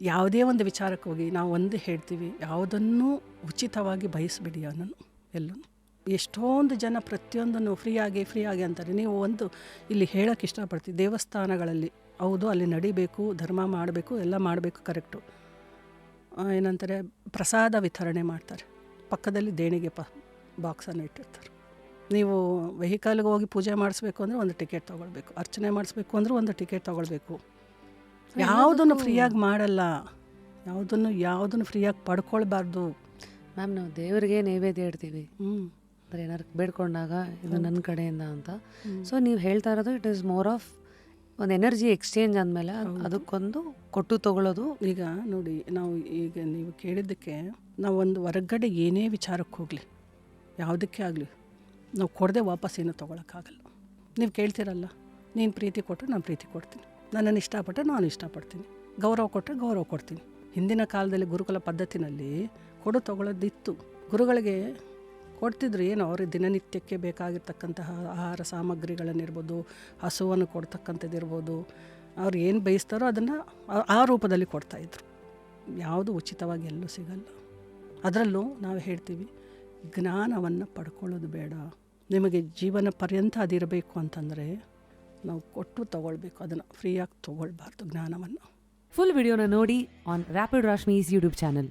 ಯಾವುದೇ ಒಂದು ವಿಚಾರಕ್ಕೆ ಹೋಗಿ ನಾವು ಒಂದು ಹೇಳ್ತೀವಿ, ಯಾವುದನ್ನು ಉಚಿತವಾಗಿ ಬಯಸಬೇಡಿ ಅನ್ನೋನು ಎಲ್ಲೂ. ಎಷ್ಟೊಂದು ಜನ ಪ್ರತಿಯೊಂದನ್ನು ಫ್ರೀಯಾಗಿ ಅಂತಾರೆ. ನೀವು ಒಂದು ಇಲ್ಲಿ ಹೇಳೋಕ್ಕೆ ಇಷ್ಟಪಡ್ತೀವಿ, ದೇವಸ್ಥಾನಗಳಲ್ಲಿ ಹೌದು ಅಲ್ಲಿ ನಡಿಬೇಕು, ಧರ್ಮ ಮಾಡಬೇಕು, ಎಲ್ಲ ಮಾಡಬೇಕು, ಕರೆಕ್ಟು. ಏನಂತಾರೆ, ಪ್ರಸಾದ ವಿತರಣೆ ಮಾಡ್ತಾರೆ, ಪಕ್ಕದಲ್ಲಿ ದೇಣಿಗೆ ಬಾಕ್ಸನ್ನು ಇಟ್ಟಿರ್ತಾರೆ. ನೀವು ವೆಹಿಕಲ್ಗೆ ಹೋಗಿ ಪೂಜೆ ಮಾಡಿಸ್ಬೇಕು ಅಂದರೆ ಒಂದು ಟಿಕೆಟ್ ತೊಗೊಳ್ಬೇಕು, ಅರ್ಚನೆ ಮಾಡಿಸ್ಬೇಕು ಅಂದರೆ ಒಂದು ಟಿಕೆಟ್ ತೊಗೊಳ್ಬೇಕು. ಯಾವುದನ್ನು ಫ್ರೀಯಾಗಿ ಮಾಡಲ್ಲ, ಯಾವುದನ್ನು ಫ್ರೀಯಾಗಿ ಪಡ್ಕೊಳ್ಬಾರ್ದು ಮ್ಯಾಮ್. ನಾವು ದೇವರಿಗೆ ನೈವೇದ್ಯ ಇಡ್ತೀವಿ, ಅಂದರೆ ಏನಾರು ಬೇಡ್ಕೊಂಡಾಗ ಇದು ನನ್ನ ಕಡೆಯಿಂದ ಅಂತ. ಸೊ ನೀವು ಹೇಳ್ತಾ ಇರೋದು ಇಟ್ ಈಸ್ ಮೋರ್ ಆಫ್ ಒಂದು ಎನರ್ಜಿ ಎಕ್ಸ್ಚೇಂಜ್ ಅಂದಮೇಲೆ ಅದಕ್ಕೊಂದು ಕೊಟ್ಟು ತೊಗೊಳ್ಳೋದು. ಈಗ ನೋಡಿ, ನಾವು ಈಗ ನೀವು ಕೇಳಿದ್ದಕ್ಕೆ ನಾವು ಒಂದು ಹೊರಗಡೆ ಏನೇ ವಿಚಾರಕ್ಕೆ ಹೋಗಲಿ, ಯಾವುದಕ್ಕೆ ಆಗಲಿ, ನಾವು ಕೊಡದೆ ವಾಪಸ್ ಏನೂ ತೊಗೊಳಕ್ಕಾಗಲ್ಲ. ನೀವು ಕೇಳ್ತಿರಲ್ಲ, ನೀನು ಪ್ರೀತಿ ಕೊಟ್ಟರೆ ನಾನು ಪ್ರೀತಿ ಕೊಡ್ತೀನಿ, ನನ್ನನ್ನು ಇಷ್ಟಪಟ್ಟರೆ ನಾನು ಇಷ್ಟಪಡ್ತೀನಿ, ಗೌರವ ಕೊಟ್ಟರೆ ಗೌರವ ಕೊಡ್ತೀನಿ. ಹಿಂದಿನ ಕಾಲದಲ್ಲಿ ಗುರುಕುಲ ಪದ್ಧತಿನಲ್ಲಿ ಕೊಡು ತೊಗೊಳ್ಳೋದಿತ್ತು. ಗುರುಗಳಿಗೆ ಕೊಡ್ತಿದ್ರು, ಏನು ಅವ್ರಿಗೆ ದಿನನಿತ್ಯಕ್ಕೆ ಬೇಕಾಗಿರ್ತಕ್ಕಂತಹ ಆಹಾರ ಸಾಮಗ್ರಿಗಳನ್ನಿರ್ಬೋದು, ಹಸುವನ್ನು ಕೊಡ್ತಕ್ಕಂಥದ್ದಿರ್ಬೋದು, ಅವ್ರು ಏನು ಬಯಸ್ತಾರೋ ಅದನ್ನು ಆ ರೂಪದಲ್ಲಿ ಕೊಡ್ತಾಯಿದ್ರು. ಯಾವುದು ಉಚಿತವಾಗಿ ಎಲ್ಲೂ ಸಿಗಲ್ಲ. ಅದರಲ್ಲೂ ನಾವು ಹೇಳ್ತೀವಿ, ಜ್ಞಾನವನ್ನು ಪಡ್ಕೊಳ್ಳೋದು ಬೇಡ, ನಿಮಗೆ ಜೀವನ ಪರ್ಯಂತ ಅದಿರಬೇಕು ಅಂತಂದರೆ ನಾವು ಕೊಟ್ಟು ತೊಗೊಳ್ಬೇಕು, ಅದನ್ನು ಫ್ರೀಯಾಗಿ ತೊಗೊಳ್ಬಾರ್ದು ಜ್ಞಾನವನ್ನು. ಫುಲ್ ವಿಡಿಯೋನ ನೋಡಿ ಆನ್ ರ್ಯಾಪಿಡ್ ರಾಶ್ಮೀಸ್ ಯೂಟ್ಯೂಬ್ ಚಾನಲ್.